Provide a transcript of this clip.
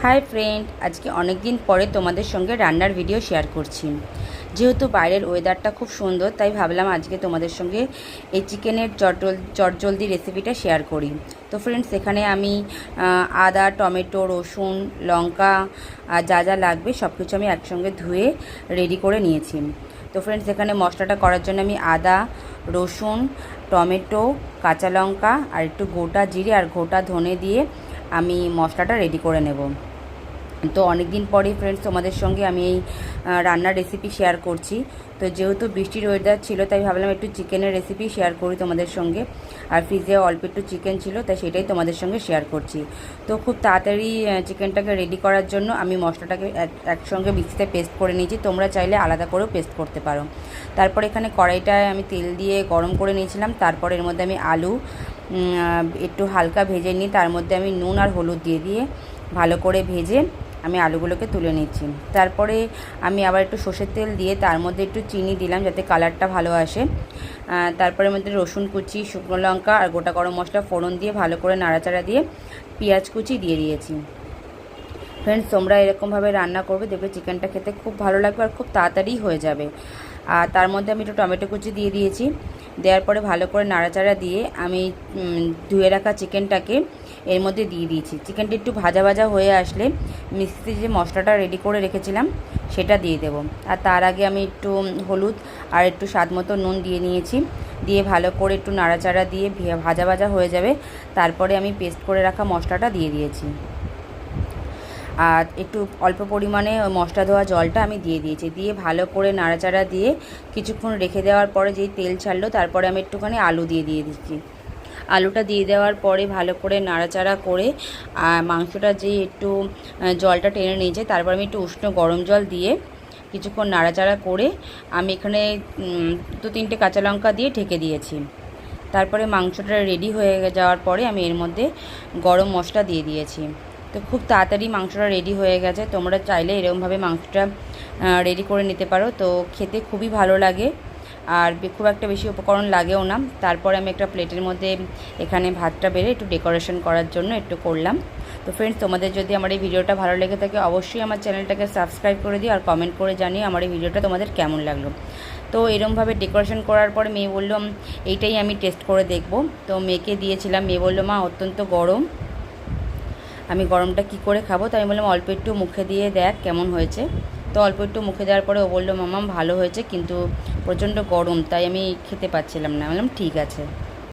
Hi friend, আজকে অনেক দিন পরে তোমাদের সঙ্গে রান্নার ভিডিও শেয়ার করছি। যেহেতু বাইরের ওয়েদারটা খুব সুন্দর, তাই ভাবলাম আজকে তোমাদের সঙ্গে এই চিকেনের চটজলদি রেসিপিটা শেয়ার করি। তো ফ্রেন্ডস, এখানে আমি আদা, টমেটো, রসুন, লঙ্কা আর যা যা লাগবে সব কিছু আমি একসঙ্গে ধুয়ে রেডি করে নিয়েছি। তো ফ্রেন্ডস, এখানে মশলাটা করার জন্য আমি আদা, রসুন, টমেটো, কাঁচা লঙ্কা আর একটু গোটা জিরে আর গোটা ধনে দিয়ে আমি মশলাটা রেডি করে নেব। তো অনেক দিন পরেই ফ্রেন্ডস তোমাদের সঙ্গে আমি এই রান্নার রেসিপি শেয়ার করছি। তো যেহেতু বৃষ্টির ওয়েদার ছিল, তাই ভাবলাম একটু চিকেনের রেসিপি শেয়ার করি তোমাদের সঙ্গে। আর ফ্রিজে অল্প একটু চিকেন ছিল, তাই সেটাই তোমাদের সঙ্গে শেয়ার করছি। তো খুব তাড়াতাড়ি চিকেনটাকে রেডি করার জন্য আমি মশলাটাকে একসঙ্গে মিক্সিতে পেস্ট করে নিয়েছি। তোমরা চাইলে আলাদা করেও পেস্ট করতে পারো। তারপর এখানে কড়াইটায় আমি তেল দিয়ে গরম করে নিয়েছিলাম। তারপর এর মধ্যে আমি আলু একটু হালকা ভেজে নিই। তার মধ্যে আমি নুন আর হলুদ দিয়ে ভালো করে ভেজে আমি আলুগুলোকে তুলে নিচ্ছি। তারপরে আমি আবার একটু সর্ষের তেল দিয়ে তার মধ্যে একটু চিনি দিলাম, যাতে কালারটা ভালো আসে। তারপরে মধ্যে রসুন কুচি, শুকনো লঙ্কা আর গোটা গরম মশলা ফোড়ন দিয়ে ভালো করে নাড়াচাড়া দিয়ে পেঁয়াজ কুচি দিয়ে দিয়েছি। ফ্রেন্ডস, তোমরা এরকমভাবে রান্না করবে, দেখবে চিকেনটা খেতে খুব ভালো লাগবে আর খুব তাড়াতাড়ি হয়ে যাবে। আর তার মধ্যে আমি একটু টমেটো কুচি দিয়ে দিয়েছি। দেওয়ার পরে ভালো করে নাড়াচাড়া দিয়ে আমি ধুয়ে রাখা চিকেনটাকে এর মধ্যে দিয়ে দিয়েছি। চিকেনটা একটু ভাজা ভাজা হয়ে আসলে মিক্সিতে যে মশলাটা রেডি করে রেখেছিলাম সেটা দিয়ে দেব। আর তার আগে আমি একটু হলুদ আর একটু স্বাদ মতো নুন দিয়ে নিয়েছি। দিয়ে ভালো করে একটু নাড়াচাড়া দিয়ে ভাজা ভাজা হয়ে যাবে। তারপরে আমি পেস্ট করে রাখা মশলাটা দিয়ে দিয়েছি। আর একটু অল্প পরিমাণে মশলা ধোয়া জলটা আমি দিয়ে দিয়েছি। দিয়ে ভালো করে নাড়াচাড়া দিয়ে কিছুক্ষণ রেখে দেওয়ার পরে যেই তেল ছাড়লো, তারপরে আমি একটুখানি আলু দিয়ে দিচ্ছি। আলুটা দিয়ে দেওয়ার পরে ভালো করে নাড়াচাড়া করে মাংসটা যে একটু জলটা টেনে নিয়েছে, তারপর আমি একটু উষ্ণ গরম জল দিয়ে কিছুক্ষণ নাড়াচাড়া করে আমি এখানে 2-3টে কাঁচা লঙ্কা দিয়ে ঢেকে দিয়েছি। তারপরে মাংসটা রেডি হয়ে যাওয়ার পরে আমি এর মধ্যে গরম মশলা দিয়ে দিয়েছি। তো খুব তাড়াতাড়ি মাংসটা রেডি হয়ে গেছে। তোমরা চাইলে এরকমভাবে মাংসটা রেডি করে নিতে পারো। তো খেতে খুবই ভালো লাগে আর খুব একটা বেশি উপকরণ লাগেও না। তারপরে আমি একটা প্লেটের মধ্যে এখানে ভাতটা বেড়ে একটু ডেকোরেশন করার জন্য একটু করলাম। তো ফ্রেন্ডস, তোমাদের যদি আমার এই ভিডিওটা ভালো লেগে থাকে, অবশ্যই আমার চ্যানেলটাকে সাবস্ক্রাইব করে দিও আর কমেন্ট করে জানিও আমার এই ভিডিওটা তোমাদের কেমন লাগলো। তো এরকমভাবে ডেকোরেশন করার পরে মেয়ে বললো এইটাই আমি টেস্ট করে দেখব। তো মেয়েকে দিয়েছিলাম। মেয়ে বললো, মা অত্যন্ত গরম, আমি গরমটা কি করে খাবো? তো আমি বললাম অল্প একটু মুখে দিয়ে দেখ কেমন হয়েছে। তো অল্প একটু মুখে দেওয়ার পরে ও বললো, মাম্মা ভালো হয়েছে, কিন্তু প্রচণ্ড গরম, তাই আমি খেতে পাচ্ছিলাম না। বললাম ঠিক আছে।